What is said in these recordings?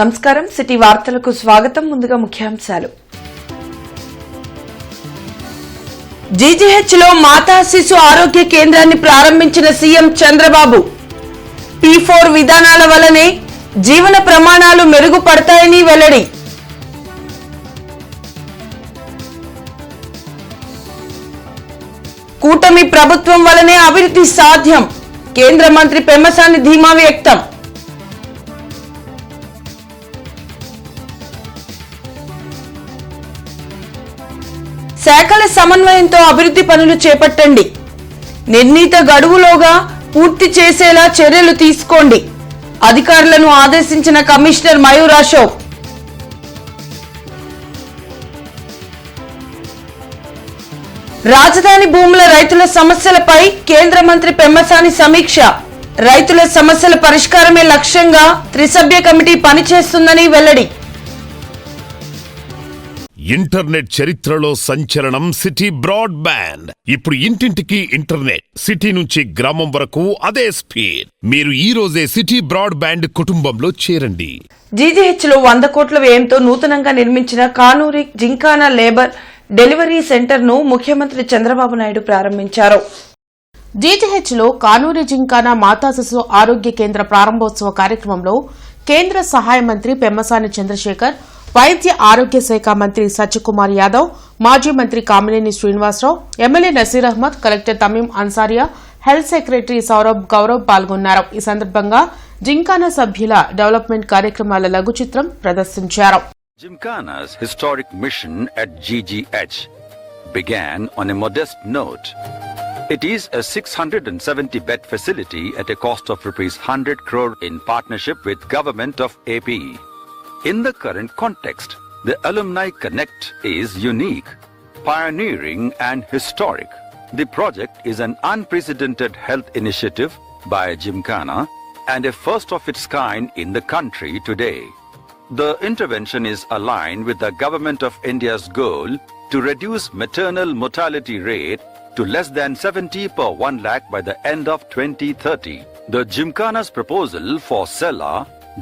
నమస్కారం సిటీ వార్తలకు స్వాగతం. ముందుగా ముఖ్యాంశాలు. జీజీహెచ్ లో మాతా శిశు ఆరోగ్య కేంద్రాన్ని ప్రారంభించిన సీఎం చంద్రబాబు. P4 విధానాల వల్లనే జీవన ప్రమాణాలు మెరుగుపడతాయని వెల్లడి. కూటమి ప్రభుత్వం వల్లనే అభివృద్ధి సాధ్యం. కేంద్ర మంత్రి పెమ్మసాని ధీమా వ్యక్తం. శాఖల సమన్వయంతో అభివృద్ధి పనులు చేపట్టండి. నిర్ణీత గడువులోగా పూర్తి చేసేలా చర్యలు తీసుకోండి. అధికారులను ఆదేశించిన కమిషనర్ మయూర్ అశోక్. రాజధాని భూముల రైతుల సమస్యలపై కేంద్ర మంత్రి పెమ్మసాని సమీక్ష. రైతుల సమస్యల పరిష్కారమే లక్ష్యంగా త్రిసభ్య కమిటీ పనిచేస్తుందని వెల్లడి. ఇంటర్నెట్ చరిత్రలో సంచలనం సిటీ బ్రాడ్బ్యాండ్. ఇప్పుడు ఇంటింటికి ఇంటర్నెట్, సిటీ నుంచి గ్రామం వరకు అదే స్పీడ్. మీరు ఈ రోజే సిటీ బ్రాడ్బ్యాండ్ కుటుంబంలో చేరండి. జీజీహెచ్ లో 100 కోట్ల వ్యయంతో నూతనంగా నిర్మించిన Kanuri gymkhana labour delivery centre ను ముఖ్యమంత్రి చంద్రబాబు నాయుడు ప్రారంభించారు. జీజీహెచ్ లో కానూరి జింకానా మాతా శిశు ఆరోగ్య కేంద్ర ప్రారంభోత్సవ కార్యక్రమంలో కేంద్ర సహాయ మంత్రి పెమ్మసాని చంద్రశేఖర్, వైద్య ఆరోగ్య శాఖ మంత్రి సత్యకుమార్ యాదవ్, మాజీ మంత్రి Kamineni Srinivasarao, MLA Naseer Ahmed, collector Tameem Ansariya, health secretary Saurabh Gaurav పాల్గొన్నారు. ఈ సందర్భంగా జింకానా సభ్యుల డెవలప్మెంట్ కార్యక్రమాల లఘు చిత్రం ప్రదర్శించారు. Gymkhana's historic mission at GGH began on a modest note. It is a 670-bed facility at a cost of ₹100 crore in partnership with Government of AP. In the current context, the Alumni Connect is unique, pioneering and historic. The project is an unprecedented health initiative by Gymkhana and a first of its kind in the country today. The intervention is aligned with the Government of India's goal to reduce maternal mortality rate to less than 70 per 1 lakh by the end of 2030. The Gymkhana's proposal for Cella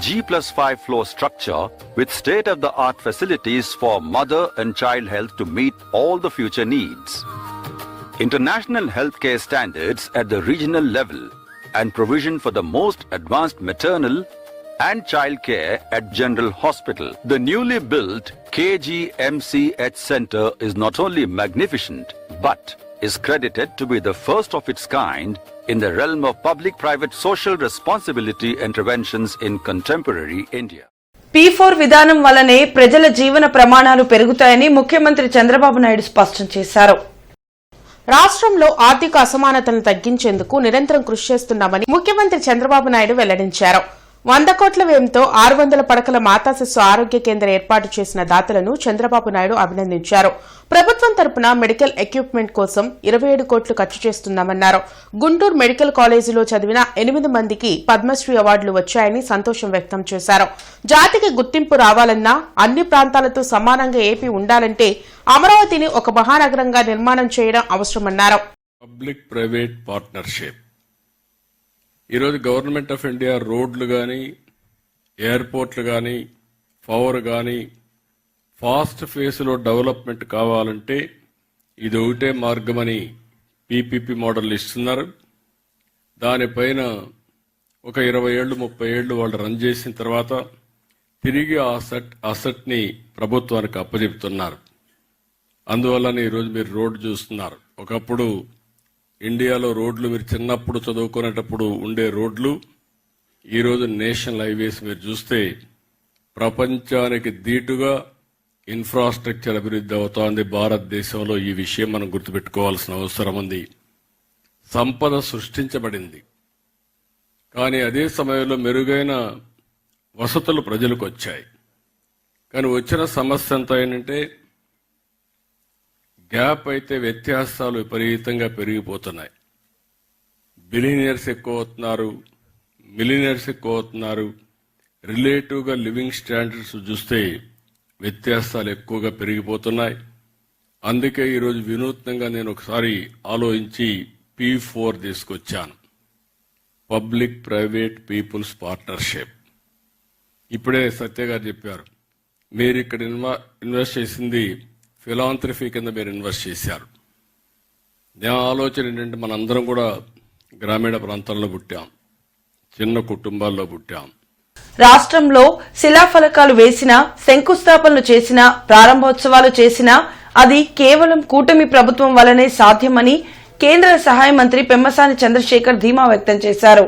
G+5 floor structure with state-of-the-art facilities for mother and child health to meet all the future needs. International healthcare standards at the regional level and provision for the most advanced maternal and child care at General Hospital. The newly built KGMCH Center is not only magnificent but is credited to be the first of its kind in the realm of public-private social responsibility interventions in contemporary India. P4 విధానం వల్లనే ప్రజల జీవన ప్రమాణాలు పెరుగుతాయని ముఖ్యమంత్రి చంద్రబాబు నాయుడు స్పష్టం చేశారు. రాష్ట్రంలో ఆర్థిక అసమానతలను తగ్గించేందుకు నిరంతరం కృషి చేస్తున్నామని ముఖ్యమంత్రి చంద్రబాబు నాయుడు వెల్లడించారు. 100 కోట్ల వ్యయంతో 600 పడకల మాతా శిశు ఆరోగ్య కేంద్ర ఏర్పాటు చేసిన దాతలను చంద్రబాబు నాయుడు అభినందించారు. ప్రభుత్వం తరపున మెడికల్ ఎక్విప్మెంట్ కోసం 27 కోట్లు ఖర్చు చేస్తున్నామన్నారు. గుంటూరు మెడికల్ కాలేజీలో చదివిన 8 మందికి పద్మశ్రీ అవార్డులు వచ్చాయని సంతోషం వ్యక్తం చేశారు. జాతికి గుర్తింపు రావాలన్నా, అన్ని ప్రాంతాలతో సమానంగా ఏపీ ఉండాలంటే అమరావతిని ఒక మహానగరంగా నిర్మాణం చేయడం అవసరమన్నారు. పబ్లిక్ ప్రైవేట్ పార్ట్నర్షిప్ ఈరోజు గవర్నమెంట్ ఆఫ్ ఇండియా రోడ్లు కానీ, ఎయిర్పోర్ట్లు కానీ, పవర్ కానీ ఫాస్ట్ ఫేస్లో డెవలప్మెంట్ కావాలంటే ఇది ఒకటే మార్గమని పీపీపీ మోడల్ ఇస్తున్నారు. దానిపైన ఒక 20 ఏళ్ళు 30 ఏళ్ళు వాళ్ళు రన్ చేసిన తర్వాత తిరిగి ఆ అసెట్ని ప్రభుత్వానికి అప్పచెప్తున్నారు. అందువల్లనే ఈరోజు మీరు రోడ్డు చూస్తున్నారు. ఒకప్పుడు ఇండియాలో రోడ్లు మీరు చిన్నప్పుడు చదువుకునేటప్పుడు ఉండే రోడ్లు ఈరోజు నేషనల్ హైవేస్ మీరు చూస్తే ప్రపంచానికి ధీటుగా ఇన్ఫ్రాస్ట్రక్చర్ అభివృద్ధి అవుతోంది భారతదేశంలో. ఈ విషయం మనం గుర్తుపెట్టుకోవాల్సిన అవసరం ఉంది. సంపద సృష్టించబడింది, కానీ అదే సమయంలో మెరుగైన వసతులు ప్రజలకు వచ్చాయి. కానీ వచ్చిన సమస్య ఎంత ఏంటంటే గ్యాప్ అయితే వ్యత్యాసాలు విపరీతంగా పెరిగిపోతున్నాయి. బిలియనర్స్ ఎక్కువ అవుతున్నారు, మిలియనర్స్ ఎక్కువ అవుతున్నారు. రిలేటివ్గా లివింగ్ స్టాండర్డ్స్ చూస్తే వ్యత్యాసాలు ఎక్కువగా పెరిగిపోతున్నాయి. అందుకే ఈరోజు వినూత్నంగా నేను ఒకసారి ఆలోచించి P4 తీసుకొచ్చాను. Public private peoples partnership. ఇప్పుడే సత్య గారు చెప్పారు, మీరు ఇక్కడ ఇన్వెస్ట్ చేసింది ఫిలాంథ్రఫీ కింద మీరు ఇన్వెస్ట్ చేశారు. నా ఆలోచన ఏంటంటే మనందరం కూడా గ్రామీణ ప్రాంతాల్లో పుట్టాం, చిన్న కుటుంబాల్లో పుట్టాం. రాష్ట్రంలో శిలాఫలకాలు వేసినా, శంకుస్థాపనలు చేసినా, ప్రారంభోత్సవాలు చేసినా అది కేవలం కూటమి ప్రభుత్వం వల్లనే సాధ్యమని కేంద్ర సహాయ మంత్రి పెమ్మసాని చంద్రశేఖర్ ధీమా వ్యక్తం చేశారు.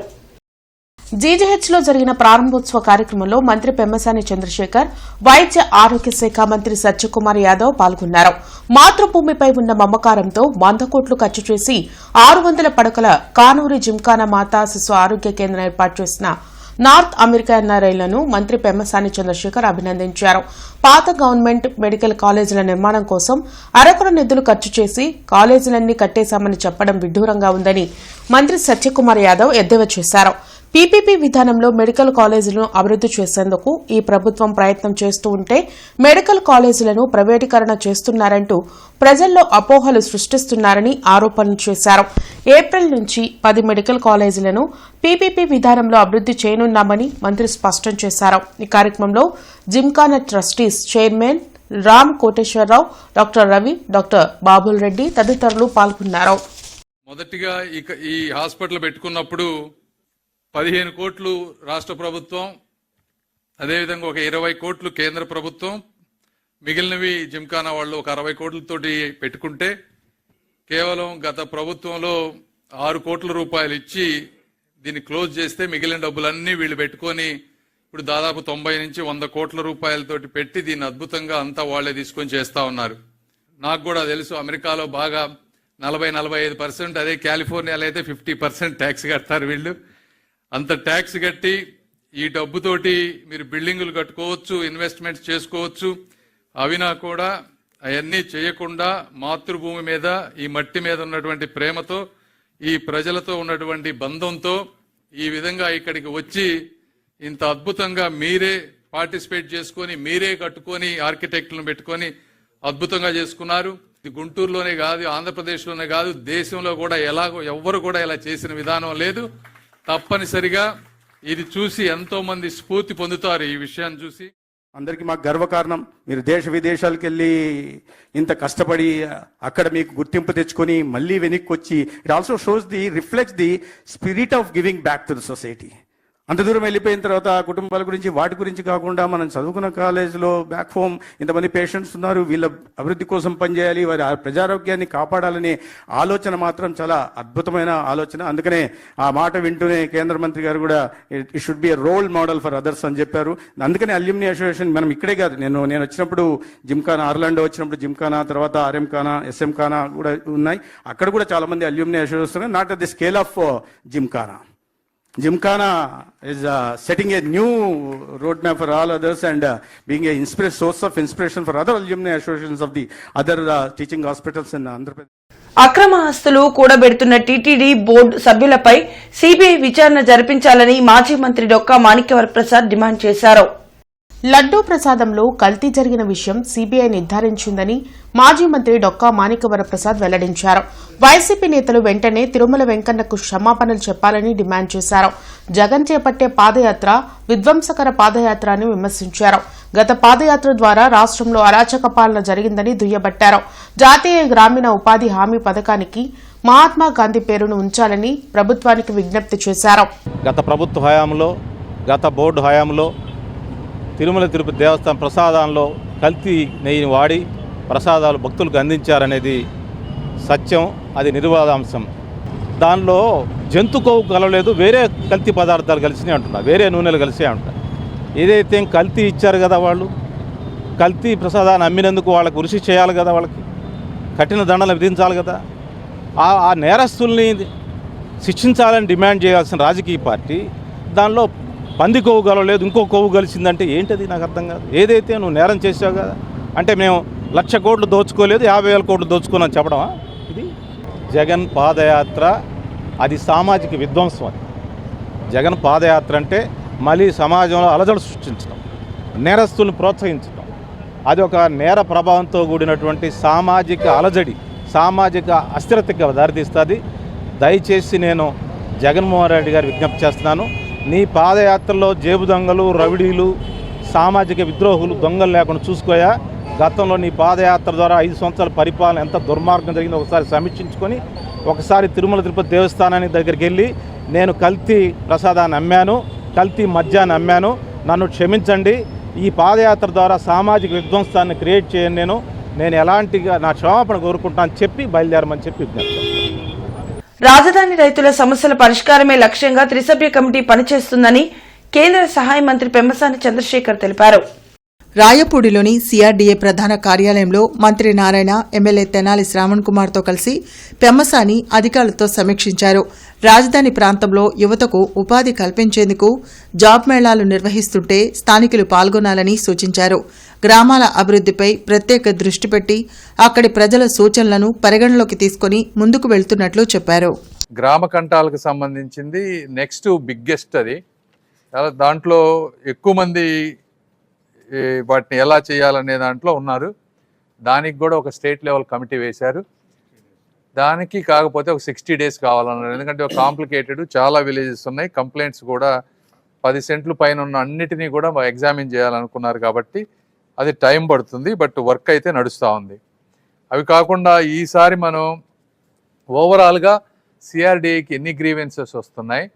జీజీహెచ్ లో జరిగిన ప్రారంభోత్సవ కార్యక్రమంలో మంత్రి పెమ్మసాని చంద్రశేఖర్, వైద్య ఆరోగ్య శాఖ మంత్రి సత్యకుమార్ యాదవ్ పాల్గొన్నారు. మాతృభూమిపై ఉన్న మమకారంతో 100 కోట్లు ఖర్చు చేసి 600 పడకల కానూరి జిమ్ఖానా మాతా శిశు ఆరోగ్య కేంద్రం ఏర్పాటు చేసిన నార్త్ అమెరికా ఎన్ఆర్ఐలను మంత్రి పెమ్మసాని చంద్రశేఖర్ అభినందించారు. పాత గవర్నమెంట్ మెడికల్ కాలేజీల నిర్మాణం కోసం అరకొర నిధులు ఖర్చు చేసి కాలేజీలన్నీ కట్టేశామని చెప్పడం విడ్డూరంగా ఉందని మంత్రి సత్యకుమార్ యాదవ్ ఎద్దేవా చేశారు. పీపీపీ విధానంలో మెడికల్ కాలేజీలను అభివృద్ది చేసేందుకు ఈ ప్రభుత్వం ప్రయత్నం చేస్తూ ఉంటే మెడికల్ కాలేజీలను ప్రైవేటీకరణ చేస్తున్నారంటూ ప్రజల్లో అపోహలు సృష్టిస్తున్నారని ఆరోపణలు చేశారు. ఏప్రిల్ నుంచి 10 మెడికల్ కాలేజీలను పీపీపీ విధానంలో అభివృద్ది చేయనున్నామని మంత్రి స్పష్టం చేశారు. ఈ కార్యక్రమంలో Gymkhana trustees chairman Ram Koteswararao, doctor Ravi, doctor Babul Reddy తదితరులు పాల్గొన్నారు. మొదటిగా ఈ హాస్పిటల్ పెట్టుకున్నప్పుడు 15 కోట్లు రాష్ట్ర ప్రభుత్వం, అదేవిధంగా ఒక 20 కోట్లు కేంద్ర ప్రభుత్వం, మిగిలినవి జిమ్ఖానా వాళ్ళు ఒక 60 కోట్లతోటి పెట్టుకుంటే కేవలం గత ప్రభుత్వంలో 6 కోట్ల రూపాయలు ఇచ్చి దీన్ని క్లోజ్ చేస్తే మిగిలిన డబ్బులన్నీ వీళ్ళు పెట్టుకొని ఇప్పుడు దాదాపు 90 నుంచి 100 కోట్ల రూపాయలతోటి పెట్టి దీన్ని అద్భుతంగా అంతా వాళ్లే తీసుకొని చేస్తా ఉన్నారు. నాకు కూడా తెలుసు, అమెరికాలో బాగా 40-45%, అదే కాలిఫోర్నియాలో అయితే 50% ట్యాక్స్ కడతారు వీళ్ళు. అంత ట్యాక్స్ కట్టి ఈ డబ్బుతోటి మీరు బిల్డింగులు కట్టుకోవచ్చు, ఇన్వెస్ట్మెంట్స్ చేసుకోవచ్చు. అవినా కూడా అవన్నీ చేయకుండా మాతృభూమి మీద, ఈ మట్టి మీద ఉన్నటువంటి ప్రేమతో, ఈ ప్రజలతో ఉన్నటువంటి బంధంతో ఈ విధంగా ఇక్కడికి వచ్చి ఇంత అద్భుతంగా మీరే పార్టిసిపేట్ చేసుకొని, మీరే కట్టుకొని, ఆర్కిటెక్టులను పెట్టుకొని అద్భుతంగా చేసుకున్నారు. ఇది గుంటూరులోనే కాదు, ఆంధ్రప్రదేశ్లోనే కాదు, దేశంలో కూడా ఎలాగో ఎవ్వరు కూడా ఇలా చేసిన విధానం లేదు. తప్పనిసరిగా ఇది చూసి ఎంతో మంది స్ఫూర్తి పొందుతారు. ఈ విషయాన్ని చూసి అందరికీ మాకు గర్వకారణం. మీరు దేశ విదేశాలకు వెళ్ళి ఇంత కష్టపడి అక్కడ మీకు గుర్తింపు తెచ్చుకొని మళ్ళీ వెనక్కి వచ్చి, it also shows reflects the spirit of giving back to the society. అంత దూరం వెళ్ళిపోయిన తర్వాత కుటుంబాల గురించి, వాటి గురించి కాకుండా మనం చదువుకున్న కాలేజీలో బ్యాక్ హోమ్ ఇంతమంది పేషెంట్స్ ఉన్నారు, వీళ్ళ అభివృద్ధి కోసం పనిచేయాలి, వారి ప్రజారోగ్యాన్ని కాపాడాలనే ఆలోచన మాత్రం చాలా అద్భుతమైన ఆలోచన. అందుకనే ఆ మాట వింటూనే కేంద్ర మంత్రి గారు కూడా it should be a role model for others అని చెప్పారు. అందుకనే అల్యూమిని అసోసియేషన్ మనం ఇక్కడే కాదు, నేను వచ్చినప్పుడు జిమ్ఖానా, ఆర్లాండో వచ్చినప్పుడు జిమ్ఖానా, తర్వాత ఆర్ఎం ఖానా, ఎస్ఎం ఖానా కూడా ఉన్నాయి. అక్కడ కూడా చాలా మంది alumni association, not at the scale of Gymkhana. Gymkhana is setting a new roadmap for all others and being a source of inspiration for other alumni associations of the other teaching hospitals in Andhra Pradesh. అక్రమ ఆస్తులు కూడబెడుతున్న TTD board సభ్యులపై CBI విచారణ జరిపించాలని మాజీ మంత్రి Dokka Manikya Varaprasad demand చేశారు. లడ్డూ ప్రసాదంలో కల్తీ జరిగిన విషయం సీబీఐ నిర్ధారించిందని మాజీ మంత్రి డొక్కా మాణిక్యవరప్రసాద్ వెల్లడించారు. వైసీపీ నేతలు వెంటనే తిరుమల వెంకన్నకు క్షమాపణలు చెప్పాలని డిమాండ్ చేశారు. జగన్ చేపట్టే పాదయాత్ర విధ్వంసకర పాదయాత్ర అని విమర్శించారు. గత పాదయాత్ర ద్వారా రాష్ట్రంలో అరాచక పాలన జరిగిందని దుయ్యబట్టారు. జాతీయ గ్రామీణ ఉపాధి హామీ పథకానికి మహాత్మా గాంధీ పేరును ఉంచాలని ప్రభుత్వానికి విజ్ఞప్తి చేశారు. గత ప్రభుత్వ హయాంలో, గత బోర్డు హయాంలో తిరుమల తిరుపతి దేవస్థానం ప్రసాదాల్లో కల్తీ నెయ్యిని వాడి ప్రసాదాలు భక్తులకు అందించారనేది సత్యం, అది నిర్వాదాంశం. దానిలో జంతు కొవ్వు కలవలేదు, వేరే కల్తీ పదార్థాలు కలిసినే అంటున్నారు, వేరే నూనెలు కలిసే అంటారు. ఏదైతే కల్తీ ఇచ్చారు కదా, వాళ్ళు కల్తీ ప్రసాదాన్ని అమ్మినందుకు వాళ్ళకు ఉరిశిక్ష చేయాలి కదా, వాళ్ళకి కఠిన దండన విధించాలి కదా. ఆ నేరస్తుల్ని శిక్షించాలని డిమాండ్ చేయాల్సిన రాజకీయ పార్టీ దానిలో పంది కొవ్వు కలవలేదు, ఇంకో కొవ్వు కలిసిందంటే ఏంటది నాకు అర్థం కాదు. ఏదైతే నువ్వు నేరం చేసావు కదా అంటే మేము 1,00,000 కోట్లు దోచుకోలేదు, 50,000 కోట్లు దోచుకున్నాను చెప్పడమా? ఇది జగన్ పాదయాత్ర, అది సామాజిక విధ్వంసం. అది జగన్ పాదయాత్ర అంటే మళ్ళీ సమాజంలో అలజడి సృష్టించడం, నేరస్తుల్ని ప్రోత్సహించడం, అది ఒక నేర ప్రభావంతో కూడినటువంటి సామాజిక అలజడి, సామాజిక అస్థిరతకి దారితీస్తుంది. దయచేసి నేను జగన్మోహన్ రెడ్డి గారు విజ్ఞప్తి చేస్తున్నాను, నీ పాదయాత్రలో జేబు దొంగలు, రవిడీలు, సామాజిక విద్రోహులు, దొంగలు లేకుండా చూసుకోయా. గతంలో నీ పాదయాత్ర ద్వారా 5 సంవత్సరాల పరిపాలన ఎంత దుర్మార్గం జరిగిందో ఒకసారి సమీక్షించుకొని ఒకసారి తిరుమల తిరుపతి దేవస్థానానికి దగ్గరికి వెళ్ళి నేను కల్తీ ప్రసాదాన్ని అమ్మాను, కల్తీ మద్యాన్ని అమ్మాను, నన్ను క్షమించండి, ఈ పాదయాత్ర ద్వారా సామాజిక విధ్వంసాన్ని క్రియేట్ చేయను, నేను ఎలాంటిగా నా క్షమాపణ కోరుకుంటానని చెప్పి బయలుదేరమని చెప్పి విజ్ఞప్తి. రాజధాని రైతుల సమస్యల పరిష్కారమే లక్ష్యంగా త్రిసభ్య కమిటీ పనిచేస్తుందని కేంద్ర సహాయ మంత్రి పెమ్మసాని చంద్రశేఖర్ తెలిపారు. రాయపూడిలోని సిఆర్డీఏ ప్రధాన కార్యాలయంలో మంత్రి నారాయణ, ఎమ్మెల్యే తెనాలి శ్రావణ్ కుమార్తో కలిసి పెమ్మసాని అధికారులతో సమీక్షించారు. రాజధాని ప్రాంతంలో యువతకు ఉపాధి కల్పించేందుకు జాబ్ మేళాలు నిర్వహిస్తుంటే స్థానికులు పాల్గొనాలని సూచించారు. గ్రామాల అభివృద్దిపై ప్రత్యేక దృష్టి పెట్టి అక్కడి ప్రజల సూచనలను పరిగణలోకి తీసుకుని ముందుకు వెళ్తున్నట్లు చెప్పారు. గ్రామ కంటాలకు సంబంధించింది నెక్స్ట్ బిగ్గెస్ట్ అది. దాంట్లో ఎక్కువ మంది వాటిని ఎలా చేయాలనే దాంట్లో ఉన్నారు. దానికి కూడా ఒక స్టేట్ లెవెల్ కమిటీ వేశారు. దానికి కాకపోతే ఒక 60 days కావాలన్నారు. ఎందుకంటే ఒక కాంప్లికేటెడ్, చాలా విలేజెస్ ఉన్నాయి, కంప్లైంట్స్ కూడా 10 సెంట్లు పైన ఉన్న అన్నిటినీ కూడా ఎగ్జామిన్ చేయాలనుకున్నారు. కాబట్టి అది టైం పడుతుంది, బట్ వర్క్ అయితే నడుస్తూ ఉంది. అవి కాకుండా ఈసారి మనం ఓవరాల్గా సిఆర్డీఏకి ఎన్ని గ్రీవెన్సెస్ వస్తున్నాయి,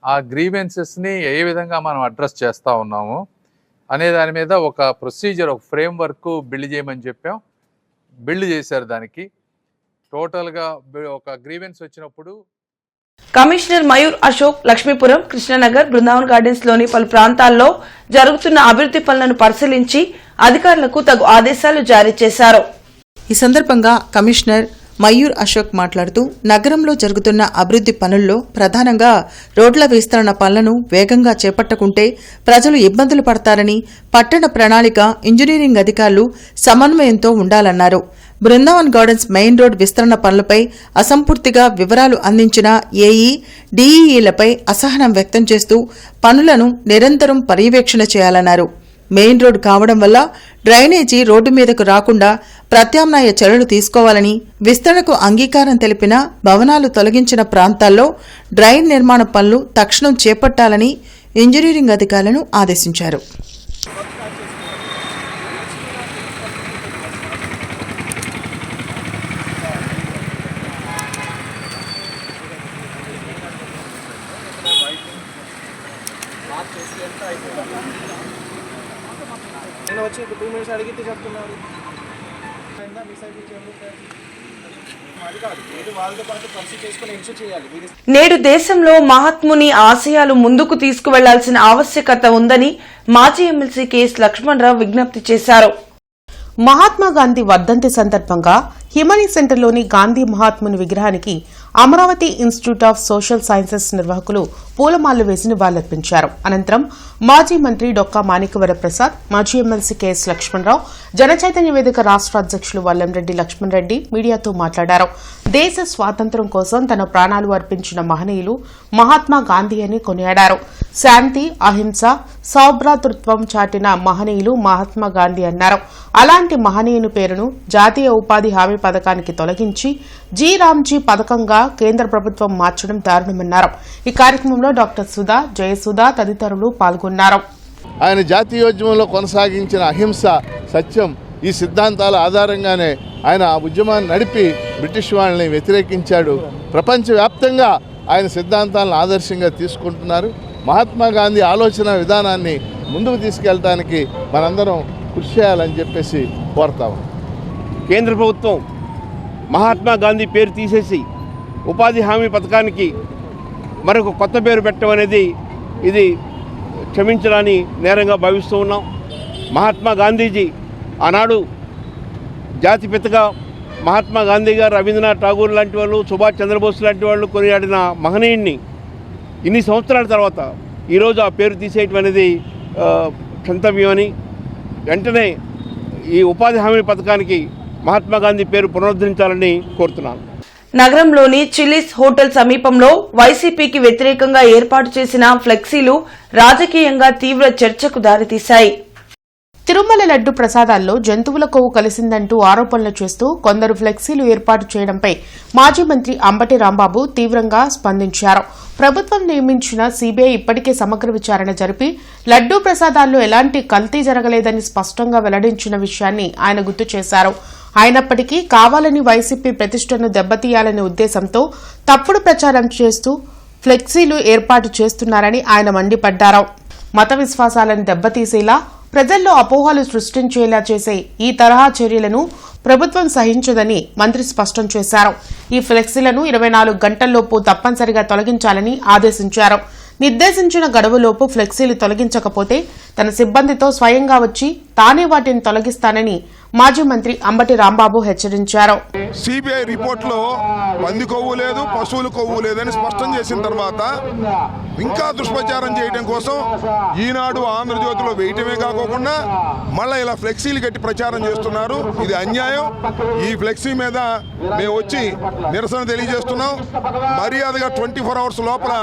ఆ గ్రీవెన్సెస్ని ఏ విధంగా మనం అడ్రస్ చేస్తూ ఉన్నాము అనే దాని మీద ఒక ప్రొసీజర్, ఒక ఫ్రేమ్ వర్క్ బిల్డ్ చేయమని చెప్పాం. బిల్డ్ చేశారు. దానికి టోటల్గా ఒక గ్రీవెన్స్ వచ్చినప్పుడు కమిషనర్ మయూర్ అశోక్ లక్ష్మీపురం, కృష్ణనగర్, బృందావన్ గార్డెన్స్ లోని పలు ప్రాంతాల్లో జరుగుతున్న అభివృద్ది పనులను పరిశీలించి అధికారులకు తగు ఆదేశాలు జారీ చేశారు. ఈ సందర్భంగా కమిషనర్ మయూర్ అశోక్ మాట్లాడుతూ నగరంలో జరుగుతున్న అభివృద్ది పనుల్లో ప్రధానంగా రోడ్ల విస్తరణ పనులను వేగంగా చేపట్టకుంటే ప్రజలు ఇబ్బందులు పడతారని, పట్టణ ప్రణాళిక, ఇంజనీరింగ్ అధికారులు సమన్వయంతో ఉండాలన్నారు. బృందావన్ గార్డెన్స్ మెయిన్ రోడ్ విస్తరణ పనులపై అసంపూర్తిగా వివరాలు అందించిన ఏఈ, డీఈలపై అసహనం వ్యక్తం చేస్తూ పనులను నిరంతరం పర్యవేక్షణ చేయాలన్నారు. మెయిన్ రోడ్ కావడం వల్ల డ్రైనేజీ రోడ్డు మీదకు రాకుండా ప్రత్యామ్నాయ చర్యలు తీసుకోవాలని, విస్తరణకు అంగీకారం తెలిపిన భవనాలు తొలగించిన ప్రాంతాల్లో డ్రైన్ నిర్మాణ పనులు తక్షణం చేపట్టాలని ఇంజనీరింగ్ అధికారులను ఆదేశించారు. వచ్చి 2 minutes అడిగితే చెప్తున్నారు. నేడు దేశంలో మహాత్ముని ఆశయాలు ముందుకు తీసుకువెళ్లాల్సిన ఆవశ్యకత ఉందని మాజీ ఎమ్మెల్సీ కెఎస్ లక్ష్మణరావు విజ్ఞప్తి చేశారు. మహాత్మా గాంధీ వర్ధంతి సందర్భంగా హిమనీ సెంటర్లోని గాంధీ మహాత్ముని విగ్రహానికి Amaravati institute of social sciences నిర్వాహకులు పూలమాలలు వేసి నివాళులర్పించారు. అనంతరం మాజీ మంత్రి డొక్కా మాణిక్యవర ప్రసాద్, మాజీ ఎమ్మెల్సీ కెఎస్ లక్ష్మణరావు, జనచైతన్య వేదిక రాష్ట్ర అధ్యక్షులు వల్లంరెడ్డి లక్ష్మణ్ రెడ్డి మీడియాతో మాట్లాడారు. దేశ స్వాతంత్ర్యం కోసం తన ప్రాణాలు అర్పించిన మహనీయులు మహాత్మా గాంధీ అని కొనియాడారు. శాంతి, అహింస, సౌభ్రాతృత్వం చాటిన మహనీయులు మహాత్మా గాంధీ అన్నారు. అలాంటి మహనీయుని పేరును జాతీయ ఉపాధి హామీ పథకానికి తొలగించి జీ రామ్జీ పథకంగా కేంద్ర ప్రభుత్వం మార్చడం దారుణమన్నారు. ఈ కార్యక్రమంలో డాక్టర్ సుధా, జయసుధా తదితరులు పాల్గొన్నారు. ఆయన జాతీయోద్యమంలో కొనసాగించిన అహింస, సత్యం ఈ సిద్ధాంతాల ఆధారంగానే ఆయన ఆ ఉద్యమాన్ని నడిపి బ్రిటిష్ వాళ్ళని వ్యతిరేకించాడు. ప్రపంచవ్యాప్తంగా ఆయన సిద్ధాంతాలను ఆదర్శంగా తీసుకుంటున్నారు. మహాత్మా గాంధీ ఆలోచన విధానాన్ని ముందుకు తీసుకెళ్ళడానికి మనందరం కృషి చేయాలని చెప్పేసి కోరుతాము. కేంద్ర ప్రభుత్వం మహాత్మా గాంధీ పేరు తీసేసి ఉపాధి హామీ పథకానికి మరొక కొత్త పేరు పెట్టడం అనేది ఇది క్షమించడాన్ని నేరంగా భావిస్తూ ఉన్నాం. మహాత్మా గాంధీజీ ఆనాడు జాతిపితగా మహాత్మా గాంధీ గారు, రవీంద్రనాథ్ ఠాగూర్ లాంటి వాళ్ళు, సుభాష్ చంద్రబోస్ లాంటి వాళ్ళు కొనియాడిన మహనీయుడిని ఇన్ని సంవత్సరాల తర్వాత ఈరోజు ఆ పేరు తీసేయటం అనేది క్షంతవ్యమని, వెంటనే ఈ ఉపాధి హామీ పథకానికి మహాత్మా గాంధీ పేరు పునరుద్ధరించాలని కోరుతున్నాను. నగరంలోని చిల్లీస్ హోటల్ సమీపంలో వైసీపీకి వ్యతిరేకంగా ఏర్పాటు చేసిన ఫ్లెక్సీలు రాజకీయంగా తీవ్ర చర్చకు దారితీశాయి. తిరుమల లడ్డు ప్రసాదాల్లో జంతువుల కొవ్వు కలిసిందంటూ ఆరోపణలు చేస్తూ కొందరు ఫ్లెక్సీలు ఏర్పాటు చేయడంపై మాజీ మంత్రి అంబటి రాంబాబు తీవ్రంగా స్పందించారు. ప్రభుత్వం నియమించిన సీబీఐ ఇప్పటికే సమగ్ర విచారణ జరిపి లడ్డూ ప్రసాదాల్లో ఎలాంటి కల్తీ జరగలేదని స్పష్టంగా వెల్లడించిన విషయాన్ని ఆయన గుర్తు చేశారు. అయినప్పటికీ కావాలని వైసీపీ ప్రతిష్టను దెబ్బతీయాలనే ఉద్దేశంతో తప్పుడు ప్రచారం చేస్తూ ఫ్లెక్సీలు ఏర్పాటు చేస్తున్నారని ఆయన మండిపడ్డారు. మత విశ్వాసాలను దెబ్బతీసేలా ప్రజల్లో అపోహలు సృష్టించేలా చేసే ఈ తరహా చర్యలను ప్రభుత్వం సహించదని మంత్రి స్పష్టం చేశారు. ఈ ఫ్లెక్సీలను 24 గంటల్లోపు తప్పనిసరిగా తొలగించాలని ఆదేశించారు. నిర్దేశించిన గడువులోపు ఫ్లెక్సీలు తొలగించకపోతే తన సిబ్బందితో స్వయంగా వచ్చి తానే వాటిని తొలగిస్తానని మాజీ మంత్రి అంబటి రాంబాబు హెచ్చరించారు. సిబిఐ రిపోర్ట్లో పంది కొవ్వు లేదు, పశువుల కొవ్వు లేదని స్పష్టం చేసిన తర్వాత ఇంకా దుష్ప్రచారం చేయడం కోసం ఈనాడు ఆంధ్రజ్యోతిలో వేయటమే కాకుండా మళ్ళీ ఇలా ఫ్లెక్సీలు కట్టి ప్రచారం చేస్తున్నారు. ఇది అన్యాయం. ఈ ఫ్లెక్సీ మీద మేము వచ్చి నిరసన తెలియజేస్తున్నాం. మర్యాదగా 24 అవర్స్ లోపల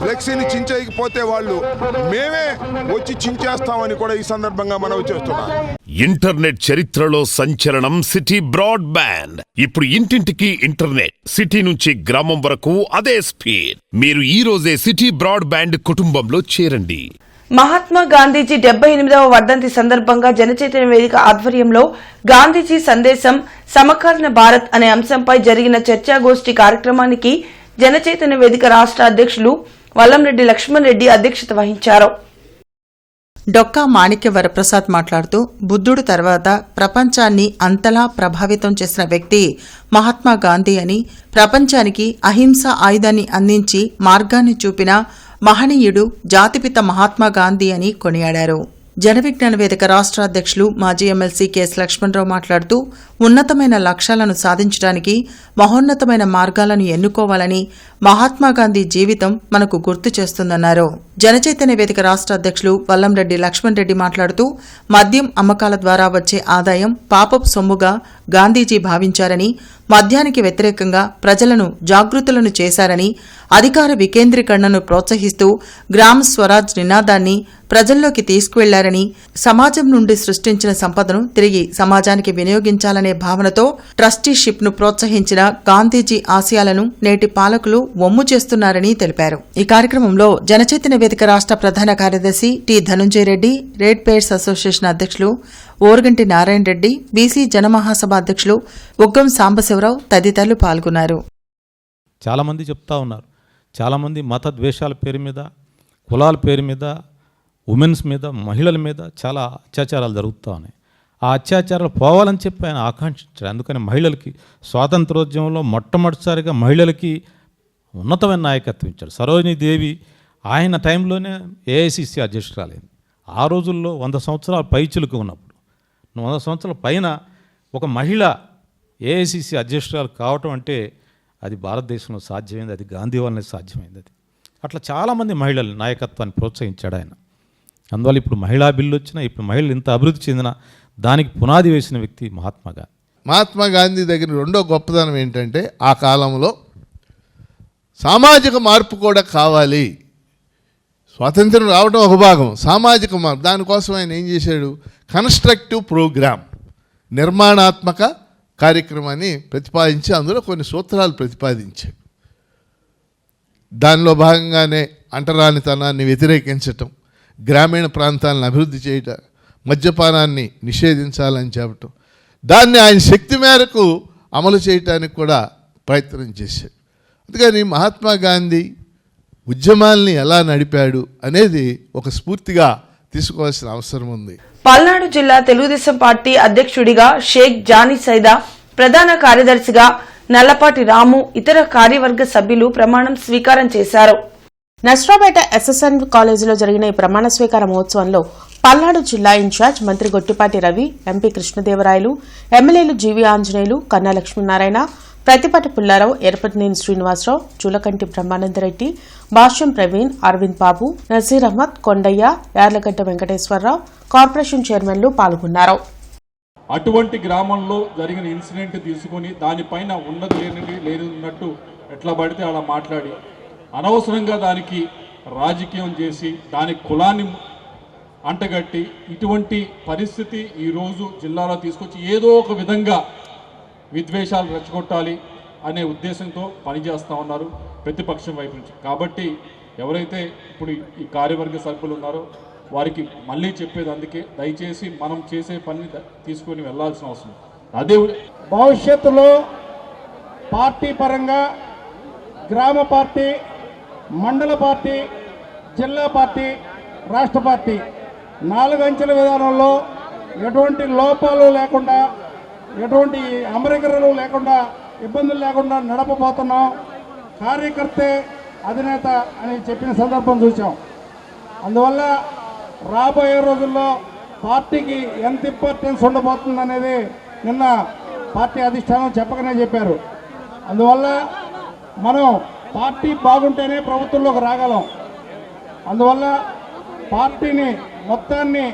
ఫ్లెక్సీని చించేయకపోతే వాళ్ళు మేమే వచ్చి చించేస్తామని కూడా ఈ సందర్భంగా మనవి చేస్తున్నాం. ఇంటర్నెట్ చరిత్రలో సంచలనం సిటీ బ్రాడ్బ్యాండ్. ఇప్పుడు ఇంటింటికి ఇంటర్నెట్, సిటీ నుంచి గ్రామం వరకు అదే స్పీడ్. మీరు ఈ రోజే సిటీ బ్రాడ్బ్యాండ్ కుటుంబంలో చేరండి. మహాత్మా గాంధీజీ 78వ వర్ధంతి సందర్భంగా జనచైతన్య వేదిక ఆధ్వర్యంలో గాంధీజీ సందేశం సమకాలీన భారత్ అనే అంశంపై జరిగిన చర్చాగోష్ఠి కార్యక్రమానికి జనచైతన్య వేదిక రాష్ట్ర అధ్యక్షులు వల్లంరెడ్డి లక్ష్మణ్ రెడ్డి అధ్యక్షత వహించారు. డొక్కా మాణిక్య వరప్రసాద్ మాట్లాడుతూ బుద్ధుడు తర్వాత ప్రపంచాన్ని అంతలా ప్రభావితం చేసిన వ్యక్తి మహాత్మా గాంధీ అని, ప్రపంచానికి అహింస ఆయుధాన్ని అందించి మార్గాన్ని చూపిన మహనీయుడు జాతిపిత మహాత్మా గాంధీ అని కొనియాడారు. జనవిజ్ఞాన వేదిక రాష్ట్ర అధ్యక్షులు మాజీ ఎమ్మెల్సీ కెఎస్ లక్ష్మణరావు మాట్లాడుతూ ఉన్నతమైన లక్ష్యాలను సాధించడానికి మహోన్నతమైన మార్గాలను ఎన్నుకోవాలని మహాత్మాగాంధీ జీవితం మనకు గుర్తు చేస్తుందన్నారు. జనచైతన్య వేదిక రాష్ట్ర అధ్యక్షులు వల్లంరెడ్డి లక్ష్మణ్ రెడ్డి మాట్లాడుతూ మద్యం అమ్మకాల ద్వారా వచ్చే ఆదాయం పాపపు సొమ్ముగా గాంధీజీ భావించారని, మద్యానికి వ్యతిరేకంగా ప్రజలను జాగృతులను చేశారని, అధికార వికేంద్రీకరణను ప్రోత్సహిస్తూ గ్రామ స్వరాజ్ నినాదాన్ని ప్రజల్లోకి తీసుకువెళ్లారని, సమాజం నుండి సృష్టించిన సంపదను తిరిగి సమాజానికి వినియోగించాలనే భావనతో ట్రస్టీషిప్ ను ప్రోత్సహించిన గాంధీజీ ఆశయాలను నేటి పాలకులు వమ్ము చేస్తున్నారని తెలిపారు. ఈ కార్యక్రమంలో జనచైతన్య వేదిక రాష్ట్ర ప్రధాన కార్యదర్శి టి ధనుంజయ రెడ్డి, రెడ్ పేర్స్ అసోసియేషన్ అధ్యక్షులు ఓరగంటి నారాయణ రెడ్డి, బీసీ జనమహాసభ అధ్యక్షులు ఉగ్గం సాంబశివరావు తదితరులు పాల్గొన్నారు. చాలామంది చెప్తా ఉన్నారు, చాలామంది మత ద్వేషాల పేరు మీద, కులాల పేరు మీద, ఉమెన్స్ మీద, మహిళల మీద చాలా అత్యాచారాలు జరుగుతూ ఉన్నాయి. ఆ అత్యాచారాలు పోవాలని చెప్పి ఆయన ఆకాంక్షించారు. అందుకని మహిళలకి స్వాతంత్రోద్యమంలో మొట్టమొదటిసారిగా మహిళలకి ఉన్నతమైన నాయకత్వం ఇచ్చాడు. సరోజినీ దేవి ఆయన టైంలోనే ఏఐసిసి అధ్యక్షురాలైంది. ఆ రోజుల్లో 100 సంవత్సరాల పైచులకు ఉన్నప్పుడు, 100 సంవత్సరాల పైన ఒక మహిళ ఏఐసిసి అధ్యక్షురాలు కావటం అంటే అది భారతదేశంలో సాధ్యమైంది, అది గాంధీ వల్లనే సాధ్యమైంది. అది అట్లా చాలామంది మహిళల నాయకత్వాన్ని ప్రోత్సహించాడు ఆయన. అందువల్ల ఇప్పుడు మహిళా బిల్లు వచ్చినా, ఇప్పుడు మహిళలు ఇంత అభివృద్ధి చెందిన దానికి పునాది వేసిన వ్యక్తి మహాత్మా గాంధీ. మహాత్మా గాంధీ దగ్గర రెండో గొప్పదనం ఏంటంటే ఆ కాలంలో సామాజిక మార్పు కూడా కావాలి. స్వాతంత్రం రావడం ఒక భాగం, సామాజిక మార్పు, దానికోసం ఆయన ఏం చేశాడు, కన్స్ట్రక్టివ్ ప్రోగ్రామ్, నిర్మాణాత్మక కార్యక్రమాన్ని ప్రతిపాదించి అందులో కొన్ని సూత్రాలు ప్రతిపాదించాడు. దానిలో భాగంగానే అంటరానితనాన్ని వ్యతిరేకించటం, గ్రామీణ ప్రాంతాలను అభివృద్ధి చేయటం, మద్యపానాన్ని నిషేధించాలని చెప్పటం, దాన్ని ఆయన శక్తి మేరకు అమలు చేయటానికి కూడా ప్రయత్నం చేశాడు. అందుకని మహాత్మా గాంధీ ఉద్యమాల్ని ఎలా నడిపాడు అనేది ఒక స్ఫూర్తిగా తీసుకోవాల్సిన అవసరం ఉంది. పల్నాడు జిల్లా తెలుగుదేశం పార్టీ అధ్యక్షుడిగా షేక్ జానీ సైదా, ప్రధాన కార్యదర్శిగా నల్లపాటి రాము, ఇతర కార్యవర్గ సభ్యులు ప్రమాణం స్వీకారం చేశారు. నస్రాపేట ఎస్ఎస్ఎన్ కాలేజీలో జరిగిన ఈ ప్రమాణ స్వీకార మహోత్సవంలో పల్నాడు జిల్లా ఇన్ఛార్జ్ మంత్రి గొట్టిపాటి రవి, ఎంపీ కృష్ణదేవరాయలు, ఎమ్మెల్యేలు జీవీ ఆంజనేయులు, కన్నా లక్ష్మీనారాయణ, ప్రతిపాటి పుల్లారావు, ఎరపతినేని శ్రీనివాసరావు, చూలకంటి బ్రహ్మానందరెడ్డి, భాష్యం ప్రవీణ్, అరవింద్ బాబు, నజీర్ అహ్మద్, కొండయ్య, యార్లగడ్డ వెంకటేశ్వరరావు, కార్పొరేషన్ చైర్మన్లు పాల్గొన్నారు. అటువంటి గ్రామంలో జరిగిన ఇన్సిడెంట్ తీసుకుని దానిపైన ఉన్నది లేనట్టు ఎట్లా పడితే అలా మాట్లాడి అనవసరంగా దానికి రాజకీయం చేసి దాని కులాన్ని అంటగట్టి ఇటువంటి పరిస్థితి ఈరోజు జిల్లాలో తీసుకొచ్చి ఏదో ఒక విధంగా విద్వేషాలు రెచ్చగొట్టాలి అనే ఉద్దేశంతో పనిచేస్తూ ఉన్నారు ప్రతిపక్షం వైపు నుంచి. కాబట్టి ఎవరైతే ఇప్పుడు ఈ కార్యవర్గ సభ్యులు ఉన్నారో వారికి మళ్ళీ చెప్పేది అందుకే, దయచేసి మనం చేసే పని తీసుకొని వెళ్లాల్సిన అవసరం. అదే భవిష్యత్తులో పార్టీ పరంగా గ్రామ పార్టీ, మండల పార్టీ, జిల్లా పార్టీ, రాష్ట్ర పార్టీ 4 అంచెల విధానంలో ఎటువంటి లోపాలు లేకుండా, ఎటువంటి అమరికలు లేకుండా, ఇబ్బందులు లేకుండా నడపబోతున్నాం. కార్యకర్తే అధినేత అని చెప్పిన సందర్భం చూసాం. అందువల్ల రాబోయే రోజుల్లో పార్టీకి ఎంత ఇంపార్టెన్స్ ఉండబోతుందనేది నిన్న పార్టీ అధిష్టానం చెప్పకనే చెప్పారు. అందువల్ల మనం పార్టీ బాగుంటేనే ప్రభుత్వంలోకి రాగలం. అందువల్ల పార్టీని మొత్తాన్ని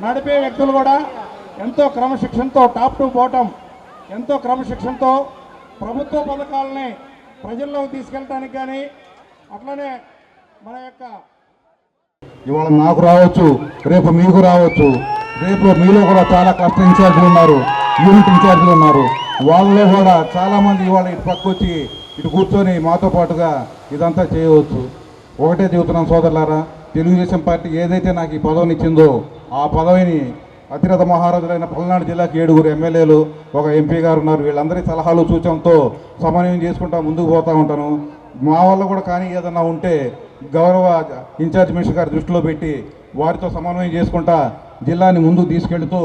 నడిపే వ్యక్తులు కూడా ఎంతో క్రమశిక్షణతో, టాప్ టు బాటమ్ ఎంతో క్రమశిక్షణతో ప్రభుత్వ పథకాలని ప్రజల్లోకి తీసుకెళ్ళడానికి కానీ, అట్లనే మన యొక్క ఇవాళ నాకు రావచ్చు, రేపు మీకు రావచ్చు, రేపు మీలో కూడా చాలా క్లస్టర్ ఇన్ఛార్జీలు ఉన్నారు, యూనిట్ ఇన్ఛార్జీలు ఉన్నారు. వాళ్ళలో కూడా చాలామంది ఇవాళ ఇటు పక్క వచ్చి ఇటు కూర్చొని మాతో పాటుగా ఇదంతా చేయవచ్చు. ఒకటే చెబుతున్నాం సోదరులారా, తెలుగుదేశం పార్టీ ఏదైతే నాకు ఈ పదవిని ఇచ్చిందో ఆ పదవిని అతిరథ మహారాజులైన పల్నాడు జిల్లాకి 7 ఎమ్మెల్యేలు, 1 ఎంపీ గారు ఉన్నారు. వీళ్ళందరి సలహాలు సూచనతో సమన్వయం చేసుకుంటా ముందుకు పోతూ ఉంటాను. మా వల్ల కూడా కానీ ఏదన్నా ఉంటే గౌరవ ఇన్ఛార్జ్ మినిస్టర్ గారి దృష్టిలో పెట్టి వారితో సమన్వయం చేసుకుంటా జిల్లాని ముందుకు తీసుకెళ్తూ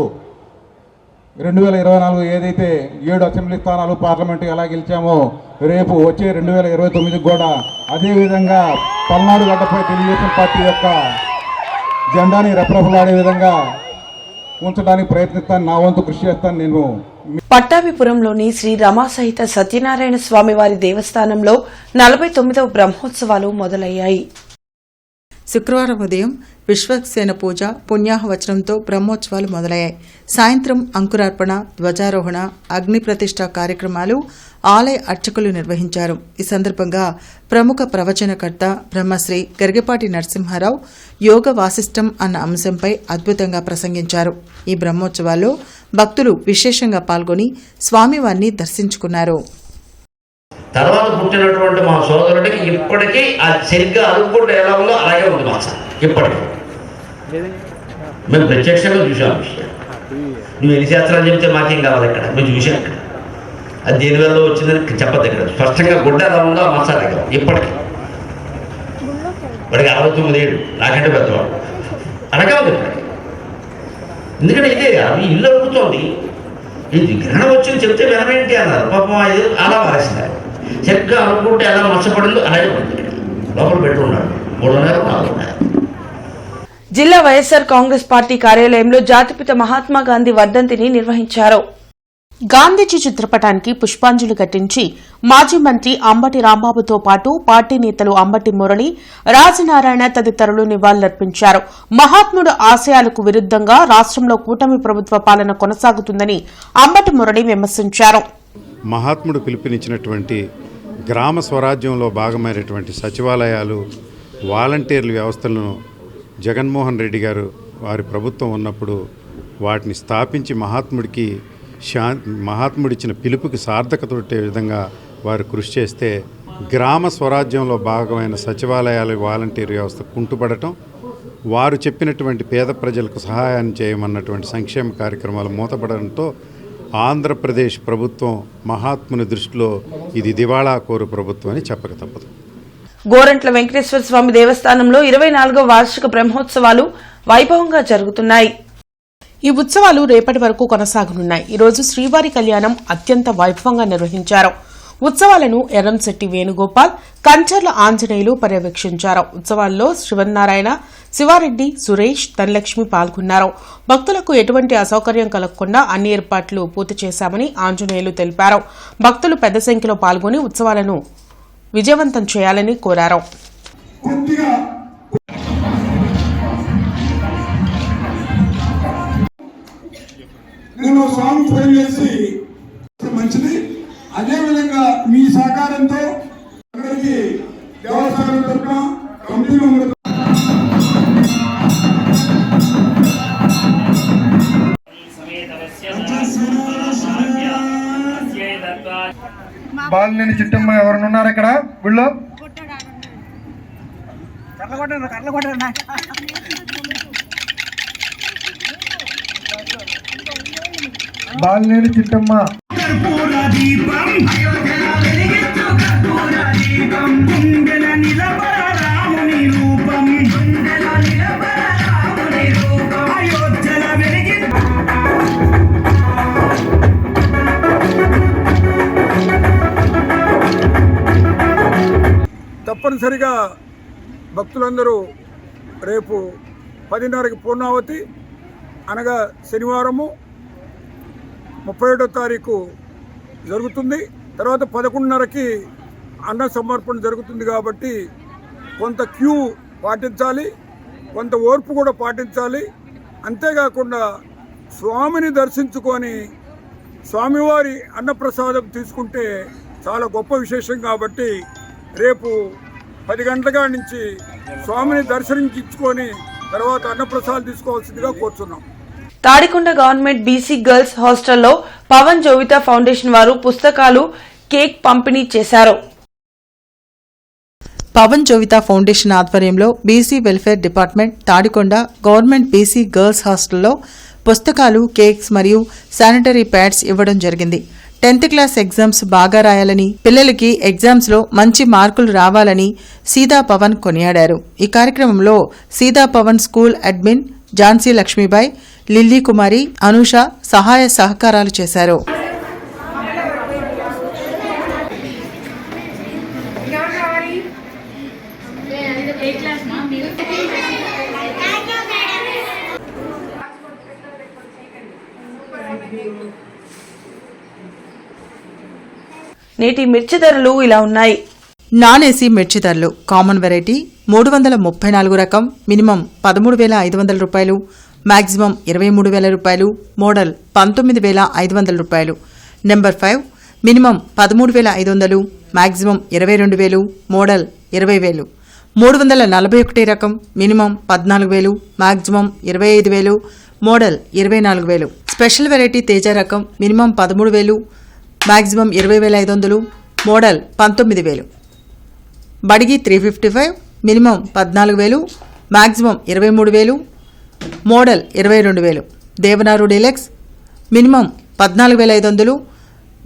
2024 ఏదైతే 7 అసెంబ్లీ స్థానాలు పార్లమెంటు ఎలా గెలిచామో రేపు వచ్చే 2029 కూడా అదేవిధంగా పల్నాడు గడ్డపై తెలుగుదేశం పార్టీ యొక్క జెండాని రెపరెపలాడే విధంగా ఉంచడానికి ప్రయత్నిస్తాను. నా వంతు కృషి చేస్తాను. నేను పట్టాభిపురంలోని శ్రీ రమాసహిత సత్యనారాయణ స్వామి వారి దేవస్థానంలో 49వ బ్రహ్మోత్సవాలు మొదలయ్యాయి. శుక్రవారం ఉదయం విశ్వక్సేన పూజ, పుణ్యాహవచనంతో బ్రహ్మోత్సవాలు మొదలయ్యాయి. సాయంత్రం అంకురార్పణ, ధ్వజారోహణ, అగ్ని ప్రతిష్ఠ కార్యక్రమాలు ఆలయ అర్చకులు నిర్వహించారు. ఈ సందర్భంగా ప్రముఖ ప్రవచనకర్త బ్రహ్మశ్రీ గరిగపాటి నరసింహారావు యోగ వాసిష్టం అన్న అంశంపై అద్భుతంగా ప్రసంగించారు. ఈ బ్రహ్మోత్సవాల్లో భక్తులు విశేషంగా పాల్గొని స్వామివారిని దర్శించుకున్నారు. తర్వాత పుట్టినటువంటి మా సోదరుడికి ఇప్పటికీ అది సరిగ్గా అనుకుంటే ఎలా ఉందో అలాగే ఉంది మా సార్. ఇప్పటికీ మేము ప్రత్యక్షంగా చూసాము. నువ్వు ఎన్ని శాస్త్రాలు చెబితే మాకేం కావాలి, ఇక్కడ మేము చూసాం. ఇక్కడ అది దేని వల్ల వచ్చిందని చెప్పద్దు. ఇక్కడ స్పష్టంగా గుడ్డ ఎలా ఉందో మా సార్ దగ్గర ఇప్పటికీ. వాడికి 69 ఏళ్ళు, నాకంటే పెద్దవాడు. అలాగే ఉంది ఇప్పటికి. ఎందుకంటే ఇదే అవి ఇల్లు అడుగుతోంది. ఇది గ్రహణం వచ్చింది చెప్తే వినమేంటి అన్నారు. పాపం అలా మారేసినారు. సరిగ్గా అనుకుంటే ఎలా మర్చపడిందో అలాగే పడింది. లోపల పెట్టుకున్నాడు 3.5-4. జిల్లా వైఎస్సార్ కాంగ్రెస్ పార్టీ కార్యాలయంలో జాతిపిత మహాత్మా గాంధీ వర్ధంతిని నిర్వహించారు. గాంధీజీ చిత్రపటానికి పుష్పాంజలి ఘటించి మాజీ మంత్రి అంబటి రాంబాబుతో పాటు పార్టీ నేతలు అంబటి మురళి, రాజనారాయణ తదితరులు నివాళులర్పించారు. మహాత్ముడు ఆశయాలకు విరుద్దంగా రాష్ట్రంలో కూటమి ప్రభుత్వ పాలన కొనసాగుతుందని అంబటి మురళి విమర్శించారు. మహాత్ముడు పిలుపునిచ్చినటువంటి గ్రామ స్వరాజ్యంలో భాగమైనటువంటి సచివాలయాలు, వాలంటీర్ల వ్యవస్థలను జగన్మోహన్ రెడ్డి గారు వారి ప్రభుత్వం ఉన్నప్పుడు వాటిని స్థాపించి మహాత్ముడిచ్చిన పిలుపుకి సార్థకత పెట్టే విధంగా వారు కృషి చేస్తే గ్రామ స్వరాజ్యంలో భాగమైన సచివాలయాల వాలంటీర్ వ్యవస్థ కుంటుపడటం, వారు చెప్పినటువంటి పేద ప్రజలకు సహాయాన్ని చేయమన్నటువంటి సంక్షేమ కార్యక్రమాలు మూతపడడంతో ఆంధ్రప్రదేశ్ ప్రభుత్వం మహాత్ముని దృష్టిలో ఇది దివాళా కోరు ప్రభుత్వం అని చెప్పక తప్పదు. గోరంట్ల వెంకటేశ్వర స్వామి దేవస్థానంలో 24వ వార్షిక బ్రహ్మోత్సవాలు వైభవంగా జరుగుతున్నాయి. ఈ ఉత్సవాలు రేపటి వరకు కొనసాగనున్నాయి. ఈరోజు శ్రీవారి కళ్యాణం అత్యంత వైభవంగా నిర్వహించారు. ఉత్సవాలను ఎర్రంశెట్టి వేణుగోపాల్, కంచర్ల ఆంజనేయులు పర్యవేక్షించారు. ఉత్సవాల్లో శివనారాయణ, శివారెడ్డి, సురేష్, ధనలక్ష్మి పాల్గొన్నారు. భక్తులకు ఎటువంటి అసౌకర్యం కలగకుండా అన్ని ఏర్పాట్లు పూర్తి చేశామని ఆంజనేయులు తెలిపారు. భక్తులు పెద్ద సంఖ్యలో పాల్గొని ఉత్సవాలను విజయవంతం చేయాలని కోరారు. నేను సాంగ్ ఫోన్ చేసి మంచిది. అదేవిధంగా మీ సహకారంతో అందరికీ దేవస్థానం తరఫున కమిటీ బాలినేని చిట్టమ్మ ఎవరైనా ఉన్నారు ఇక్కడ గుళ్ళో? బాలినేని చిట్టమ్మ తప్పనిసరిగా భక్తులందరూ రేపు 10:30కి పూర్ణావతి అనగా శనివారము 31వ తారీఖు జరుగుతుంది. తర్వాత 11:30కి అన్న సమర్పణ జరుగుతుంది. కాబట్టి కొంత క్యూ పాటించాలి, కొంత ఓర్పు కూడా పాటించాలి. అంతేకాకుండా స్వామిని దర్శించుకొని స్వామివారి అన్నప్రసాదం తీసుకుంటే చాలా గొప్ప విశేషం. కాబట్టి రేపు 10 గంటల నుంచి స్వామిని దర్శించుకొని తర్వాత అన్నప్రసాదం తీసుకోవాల్సిందిగా కోరుతున్నాం. తాడికొండ గవర్నమెంట్ బీసీ గర్ల్స్ హాస్టల్లో పవన్ జోవిత ఫౌండేషన్ వారు పుస్తకాలు, కేక్ పంపిణీ చేశారు. పవన్ జోవిత ఫౌండేషన్ ఆధ్వర్యంలో BC welfare department Tadikonda government BC girls హాస్టల్లో పుస్తకాలు, కేక్స్ మరియు శానిటరీ ప్యాడ్స్ ఇవ్వడం జరిగింది. 10th క్లాస్ ఎగ్జామ్స్ బాగా రాయాలని, పిల్లలకి ఎగ్జామ్స్ లో మంచి మార్కులు రావాలని సీతా పవన్ కొనియాడారు. ఈ కార్యక్రమంలో సీతా పవన్ స్కూల్ అడ్మిన్ ఝాన్సీ లక్ష్మీబాయి, లిల్లీ కుమారి, అనూష సహాయ సహకారాలు చేశారు. నేటి మిర్చి ధరలు ఇలా ఉన్నాయి. నాన్ ఏసీ మిర్చి ధరలు కామన్ వెరైటీ 334 రకం మినిమం 13,500 రూపాయలు, మాక్సిమం 23,000 రూపాయలు, మోడల్ 19,500 రూపాయలు. Number 5 minimum 13,500, maximum 22,000, model 20,000. 341 రకం minimum 14,000, maximum 25,000, model 24,000. Special variety Teja రకం minimum 13,000, maximum 20,500, model 19,000. Byadgi 355 minimum 14,000, maximum 23,000, model 22,000. Devanur deluxe minimum 14,500,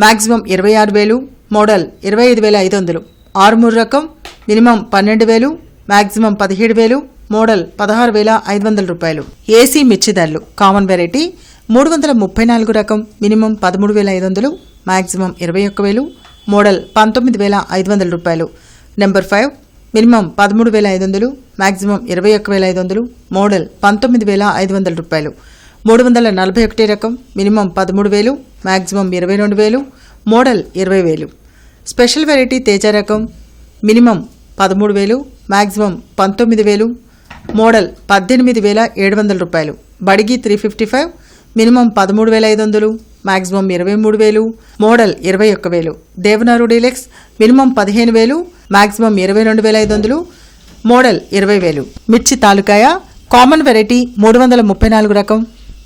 maximum 26,000, model 25,500. Armoor రకం మినిమం 12,000, మాక్సిమం 17,000, మోడల్ 16,500 రూపాయలు. ఏసీ మిర్చి ధరలు కామన్ వెరైటీ 334 రకం మినిమం 13,500, మాక్సిమం 21,000, మోడల్ 19,500 రూపాయలు. నెంబర్ 5 మినిమం 13,500, మాక్సిమం 21,500, మోడల్ 19,500 రూపాయలు. 341 రకం minimum 13,000, maximum 22,000, model 20,000. Special variety Teja రకం మినిమం 13,000, మాక్సిమం 19,000, మోడల్ 18,700 రూపాయలు. Byadgi 355 minimum 13,500, maximum 23,000, model 21,000. Devanur deluxe minimum 15,000, maximum 22,500, model 20,000. మిర్చి తాలూకాయ కామన్ వెరైటీ 334 రకం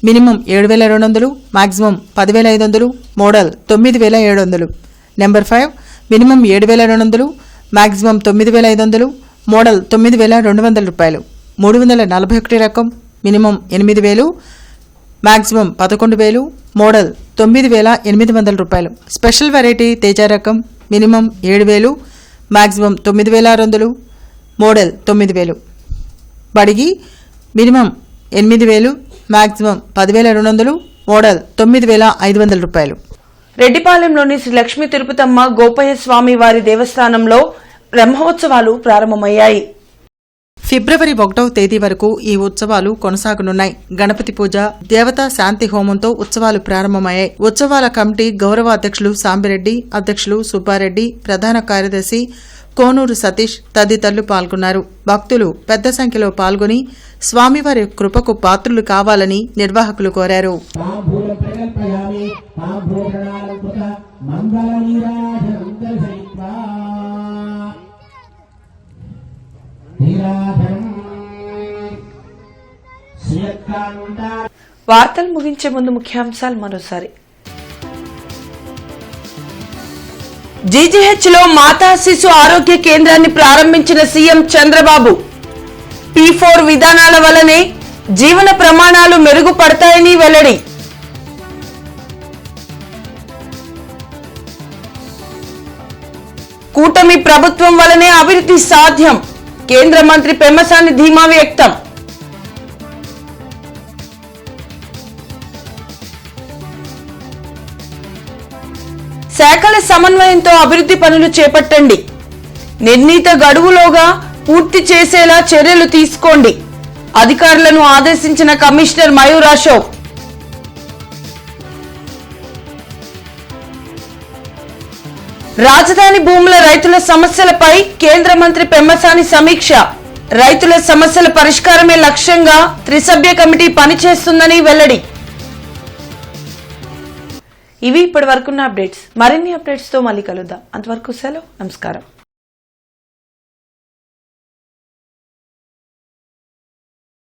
minimum 7,200, maximum 10,500, model 9,700. Number 5 minimum 7,200, maximum 9,500, model 9,200 రూపాయలు. 341 రకం మినిమం 8,000, మాక్సిమం 11,000, మోడల్ 9,800 రూపాయలు. స్పెషల్ వెరైటీ తేజ రకం minimum 7,000, maximum 9,600, model 9,000. Byadgi minimum 8,000, maximum 10,200, model 9,500 రూపాయలు. రెడ్డిపాలెంలోని శ్రీ లక్ష్మీ తిరుపతమ్మ గోపయ్య స్వామి వారి దేవస్థానంలో బ్రహ్మోత్సవాలు ప్రారంభమయ్యాయి. ఫిబ్రవరి 1వ తేదీ వరకు ఈ ఉత్సవాలు కొనసాగనున్నాయి. గణపతి పూజ, దేవతా శాంతి హోమంతో ఉత్సవాలు ప్రారంభమయ్యాయి. ఉత్సవాల కమిటీ గౌరవ అధ్యక్షులు సాంబిరెడ్డి, అధ్యక్షులు సుబ్బారెడ్డి, ప్రధాన కార్యదర్శి కోనూరు సతీష్ తదితరులు పాల్గొన్నారు. భక్తులు పెద్ద సంఖ్యలో పాల్గొని స్వామివారి కృపకు పాత్రులు కావాలని నిర్వాహకులు కోరారు. వార్తలు ముగించే ముందు ముఖ్యాంశాలు మరోసారి. జీజీహెచ్ లో మాతా శిశు ఆరోగ్య కేంద్రాన్ని ప్రారంభించిన సీఎం చంద్రబాబు. P4 విధానాల వల్లనే జీవన ప్రమాణాలు మెరుగుపడతాయని వెల్లడి. కూటమి ప్రభుత్వం వల్లనే అభివృద్ధి సాధ్యం. కేంద్ర మంత్రి పెమ్మసాని ధీమా వ్యక్తం. శాఖల సమన్వయంతో అభివృద్ధి పనులు చేపట్టండి. నిర్ణీత గడువులోగా పూర్తి చేసేలా చర్యలు తీసుకోండి. అధికారులను ఆదేశించిన కమిషనర్ మయూర్ అశోక్. రాజధాని భూముల రైతుల సమస్యలపై కేంద్ర మంత్రి పెమ్మసాని సమీక్ష. రైతుల సమస్యల పరిష్కారమే లక్ష్యంగా త్రిసభ్య కమిటీ పనిచేస్తుందని వెల్లడి. ఇవి ఇప్పటి వరకున్న అప్డేట్స్. మరిన్ని అప్డేట్స్ తో మళ్ళీ కలుద్దాం. అంతవరకు సెలవు. నమస్కారం.